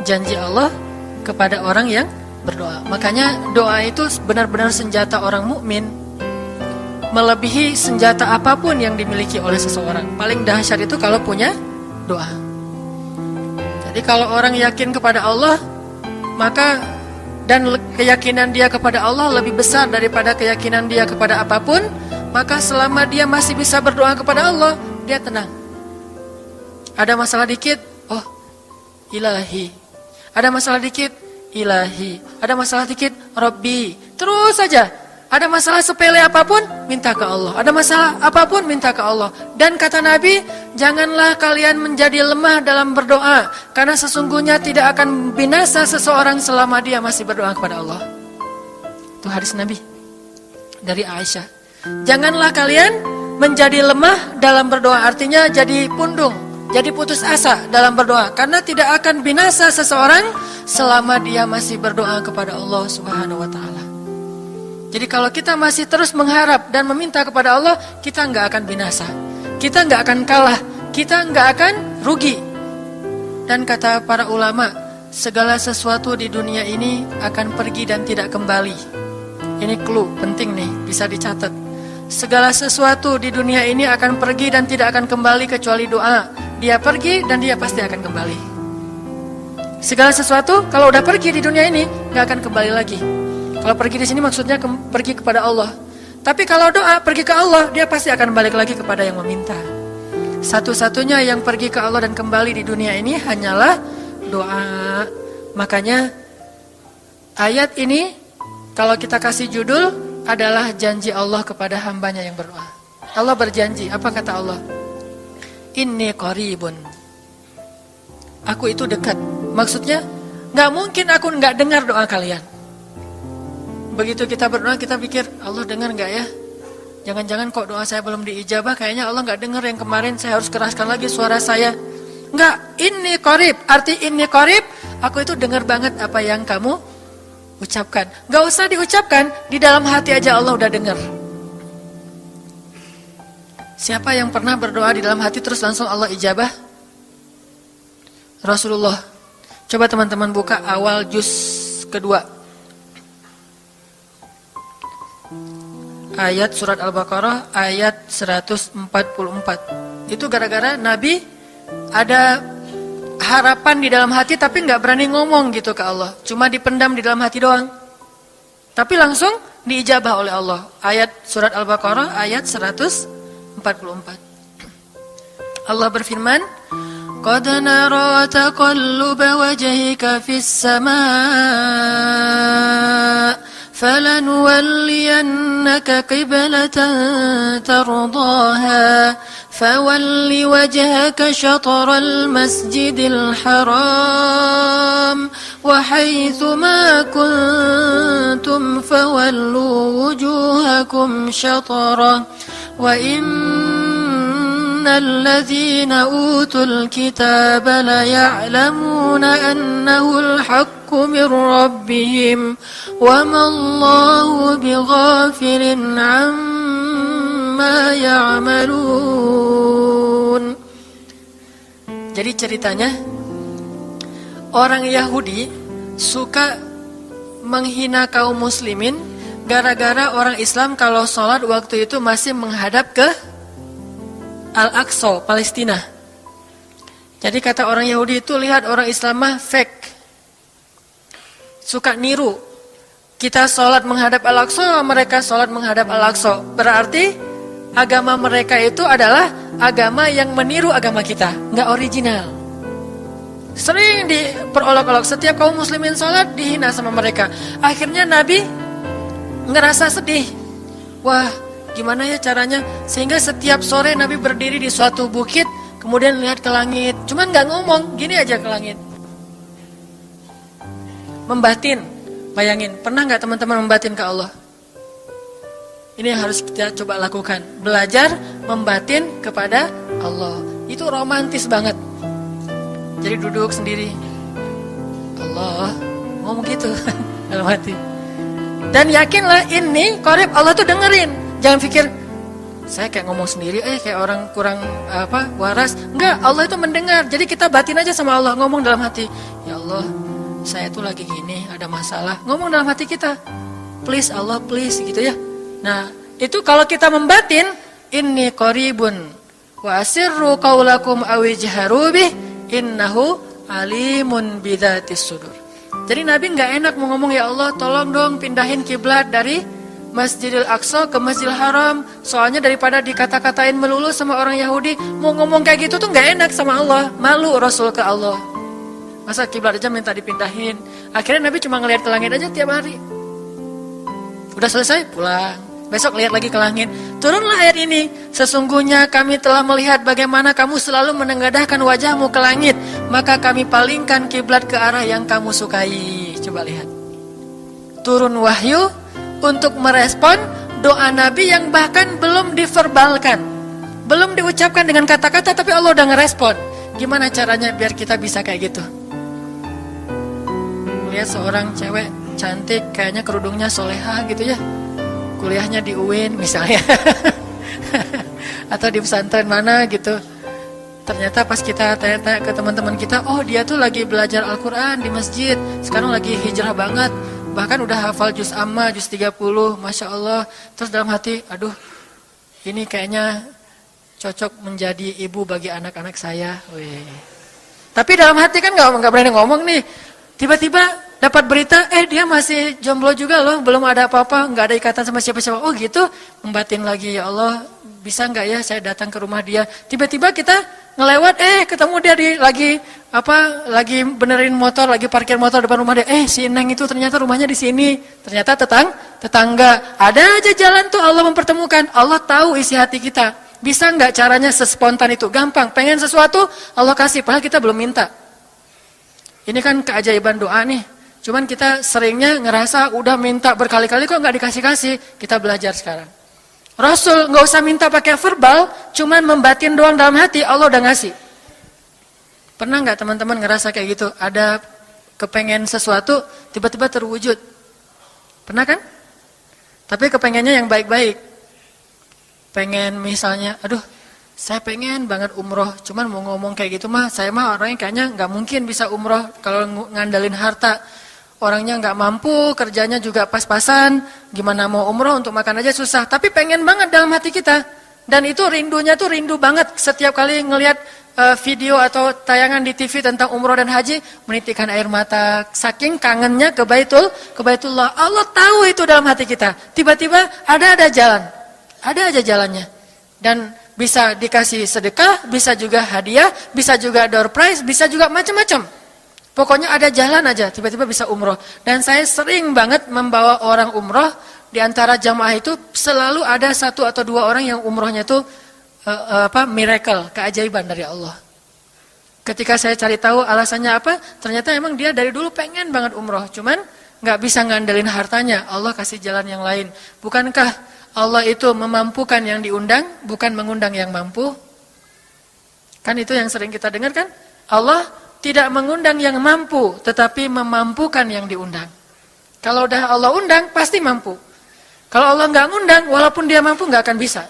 janji Allah kepada orang yang berdoa. Makanya doa itu benar-benar senjata orang mukmin, melebihi senjata apapun yang dimiliki oleh seseorang. Paling dahsyat itu kalau punya doa. Jadi kalau orang yakin kepada Allah, maka dan keyakinan dia kepada Allah lebih besar daripada keyakinan dia kepada apapun, maka selama dia masih bisa berdoa kepada Allah, dia tenang. Ada masalah dikit, oh Ilahi. Ada masalah dikit, Ilahi. Ada masalah dikit, Rabbi. Terus saja. Ada masalah sepele apapun, minta ke Allah. Ada masalah apapun, minta ke Allah. Dan kata Nabi, janganlah kalian menjadi lemah dalam berdoa, karena sesungguhnya tidak akan binasa seseorang selama dia masih berdoa kepada Allah. Itu hadis Nabi dari Aisyah. Janganlah kalian menjadi lemah dalam berdoa, artinya jadi pundung, jadi putus asa dalam berdoa, karena tidak akan binasa seseorang selama dia masih berdoa kepada Allah Subhanahu wa taala. Jadi kalau kita masih terus mengharap dan meminta kepada Allah, kita nggak akan binasa, kita nggak akan kalah, kita nggak akan rugi. Dan kata para ulama, segala sesuatu di dunia ini akan pergi dan tidak kembali. Ini clue penting nih, bisa dicatat. Segala sesuatu di dunia ini akan pergi dan tidak akan kembali kecuali doa. Dia pergi dan dia pasti akan kembali. Segala sesuatu kalau udah pergi di dunia ini nggak akan kembali lagi. Kalau pergi di sini maksudnya pergi kepada Allah. Tapi kalau doa pergi ke Allah, dia pasti akan balik lagi kepada yang meminta. Satu-satunya yang pergi ke Allah dan kembali di dunia ini hanyalah doa. Makanya ayat ini kalau kita kasih judul adalah janji Allah kepada hambanya yang berdoa. Allah berjanji, apa kata Allah? Inni qaribun. Aku itu dekat. Maksudnya gak mungkin aku gak dengar doa kalian. Begitu kita berdoa, kita pikir, Allah dengar gak ya? Jangan-jangan kok doa saya belum diijabah, kayaknya Allah gak dengar yang kemarin, saya harus keraskan lagi suara saya. Enggak, inni qarib, arti inni qarib, aku itu dengar banget apa yang kamu ucapkan. Gak usah diucapkan, di dalam hati aja Allah udah dengar. Siapa yang pernah berdoa di dalam hati terus langsung Allah ijabah? Rasulullah. Coba teman-teman buka awal juz kedua. Ayat surat Al-Baqarah ayat 144. Itu gara-gara Nabi ada harapan di dalam hati tapi gak berani ngomong gitu ke Allah. Cuma dipendam di dalam hati doang. Tapi langsung diijabah oleh Allah. Ayat surat Al-Baqarah ayat 144. Allah berfirman, Qad nara taqalluba wajhika fis samaa فَلَنُوَلِّيَنَّكَ قِبْلَةً تَرْضَاهَا فَوَلِّ وَجْهَكَ شَطْرَ الْمَسْجِدِ الْحَرَامِ وَحَيْثُ مَا كُنْتُمْ فَوَلُّوا وُجُوهَكُمْ شَطْرَهُ وَإِنَّ الَّذِينَ أُوتُوا الْكِتَابَ لَيَعْلَمُونَ أَنَّهُ الْحَقُّ مِنْ رَبِّهِمْ وَمَا اللَّهُ بِغَافِلٍ عَمَّا يَعْمَلُونَ. Jadi ceritanya, orang Yahudi suka menghina kaum muslimin gara-gara orang Islam kalau sholat waktu itu masih menghadap ke Al-Aqsa, Palestina. Jadi kata orang Yahudi itu, lihat orang Islam mah fake, suka niru. Kita sholat menghadap Al-Aqsa, mereka sholat menghadap Al-Aqsa. Berarti agama mereka itu adalah agama yang meniru agama kita, nggak original. Sering diperolok-olok, setiap kaum muslimin sholat dihina sama mereka. Akhirnya Nabi ngerasa sedih. Wah, gimana ya caranya? Sehingga setiap sore Nabi berdiri di suatu bukit, kemudian lihat ke langit. Cuman nggak ngomong, gini aja ke langit. Membatin, bayangin. Pernah nggak teman-teman membatin ke Allah? Ini yang harus kita coba lakukan. Belajar membatin kepada Allah. Itu romantis banget. Jadi duduk sendiri. Allah, ngomong gitu dalam hati. Dan yakinlah ini qarib, Allah tuh dengerin. Jangan pikir, saya kayak ngomong sendiri, kayak orang kurang waras. Enggak, Allah itu mendengar. Jadi kita batin aja sama Allah, ngomong dalam hati, ya Allah, saya tuh lagi gini, ada masalah. Ngomong dalam hati kita, please Allah, please, gitu ya. Nah, itu kalau kita membatin, inni qaribun wa asirru qaulakum aw ijharu bih innahu alimun bidzatis sudur. Jadi Nabi nggak enak mau ngomong, ya Allah, tolong dong pindahin kiblat dari Masjidil Aqsa ke Masjidil Haram. Soalnya daripada dikata-katain melulu sama orang Yahudi, mau ngomong kayak gitu tuh nggak enak sama Allah. Malu Rasul ke Allah. Masa kiblat aja minta dipindahin. Akhirnya Nabi cuma ngelihat ke langit aja tiap hari. Udah selesai, pulang. Besok lihat lagi ke langit. Turunlah ayat ini. Sesungguhnya kami telah melihat bagaimana kamu selalu menengadahkan wajahmu ke langit. Maka kami palingkan kiblat ke arah yang kamu sukai. Coba lihat. Turun wahyu untuk merespon doa Nabi yang bahkan belum diverbalkan, belum diucapkan dengan kata-kata, tapi Allah udah ngerespon. Gimana caranya biar kita bisa kayak gitu? Lihat seorang cewek cantik, kayaknya kerudungnya soleha gitu ya, kuliahnya di UIN misalnya atau di pesantren mana gitu. Ternyata pas kita tanya-tanya ke teman-teman kita, oh dia tuh lagi belajar Al-Quran di masjid, sekarang lagi hijrah banget, bahkan udah hafal juz amma, juz 30, Masya Allah. Terus dalam hati, aduh, ini kayaknya cocok menjadi ibu bagi anak-anak saya. Wih. Tapi dalam hati kan nggak berani ngomong nih. Tiba-tiba dapat berita, dia masih jomblo juga loh, belum ada apa-apa, nggak ada ikatan sama siapa-siapa. Oh gitu, membatin lagi, ya Allah, bisa nggak ya saya datang ke rumah dia? Tiba-tiba kita ngelewat, ketemu dia lagi benerin motor, lagi parkir motor depan rumah dia. Si Neng itu ternyata rumahnya di sini. Ternyata tetangga. Ada aja jalan tuh Allah mempertemukan. Allah tahu isi hati kita. Bisa nggak caranya sespontan itu? Gampang. Pengen sesuatu, Allah kasih. Padahal kita belum minta. Ini kan keajaiban doa nih. Cuman kita seringnya ngerasa udah minta berkali-kali kok nggak dikasih-kasih. Kita belajar sekarang. Rasul nggak usah minta pakai verbal, cuman membatin doang dalam hati, Allah udah ngasih. Pernah nggak teman-teman ngerasa kayak gitu? Ada kepengen sesuatu, tiba-tiba terwujud. Pernah kan? Tapi kepengennya yang baik-baik. Pengen misalnya, aduh, saya pengen banget umroh, cuman mau ngomong kayak gitu mah, saya mah orangnya kayaknya nggak mungkin bisa umroh kalau ngandalin harta. Orangnya nggak mampu, kerjanya juga pas-pasan, gimana mau umroh, untuk makan aja susah. Tapi pengen banget dalam hati kita. Dan itu rindunya tuh rindu banget. Setiap kali ngelihat video atau tayangan di TV tentang umroh dan haji, menitikkan air mata. Saking kangennya ke Baitullah. Allah tahu itu dalam hati kita. Tiba-tiba ada jalan. Ada aja jalannya. Dan bisa dikasih sedekah, bisa juga hadiah, bisa juga door prize, bisa juga macam-macam. Pokoknya ada jalan aja, tiba-tiba bisa umroh. Dan saya sering banget membawa orang umroh. Di antara jamaah itu selalu ada 1 atau 2 orang yang umrohnya itu miracle, keajaiban dari Allah. Ketika saya cari tahu alasannya apa, ternyata emang dia dari dulu pengen banget umroh. Cuman nggak bisa ngandelin hartanya, Allah kasih jalan yang lain. Bukankah Allah itu memampukan yang diundang, bukan mengundang yang mampu? Kan itu yang sering kita dengar kan? Allah tidak mengundang yang mampu, tetapi memampukan yang diundang. Kalau udah Allah undang, pasti mampu. Kalau Allah nggak ngundang, walaupun dia mampu nggak akan bisa.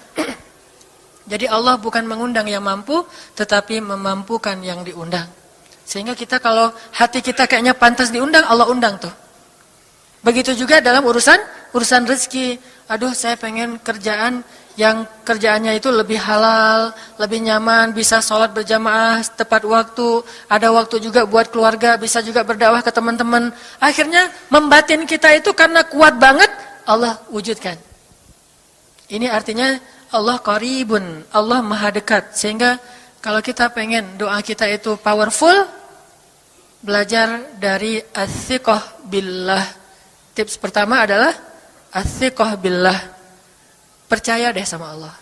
Jadi Allah bukan mengundang yang mampu, tetapi memampukan yang diundang. Sehingga kita kalau hati kita kayaknya pantas diundang, Allah undang tuh. Begitu juga dalam urusan rezeki. Aduh, saya pengen kerjaan yang kerjaannya itu lebih halal, lebih nyaman, bisa sholat berjamaah tepat waktu, ada waktu juga buat keluarga, bisa juga berdakwah ke teman-teman. Akhirnya membatin kita itu karena kuat banget, Allah wujudkan. Ini artinya Allah qaribun, Allah maha dekat. Sehingga kalau kita pengen doa kita itu powerful, belajar dari as-siqah billah. Tips pertama adalah as-siqah billah. Percaya deh sama Allah.